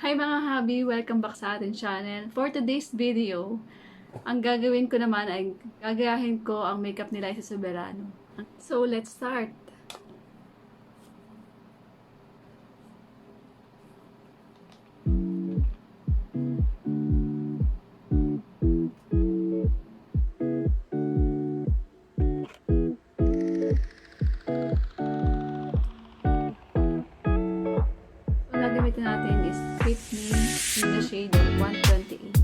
Hi mga hubby! Welcome back sa ating channel. For today's video, ang gagawin ko naman ay gagayahin ko ang makeup ni Liza Soberano. So, let's start! So, gagamitin natin is Fit Me in the shade of 128.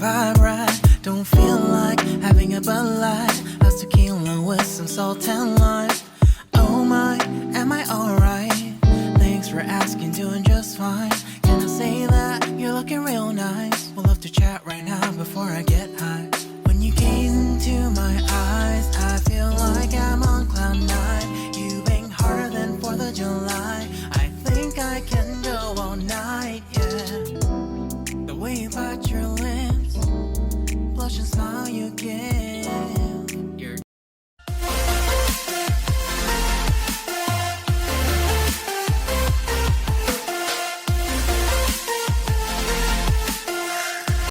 vibe right. Don't feel like having a Bud Light. That's tequila with some salt and lime. Oh my, am I alright? Thanks for asking, doing just fine. Can I say that you're looking real nice? We'll have to chat right now before I get high. When you gaze into my eyes, I feel like I'm on cloud nine. You bang harder than 4th of July. I think I can go all night, yeah. The way you bite your lips, blush and smile you give.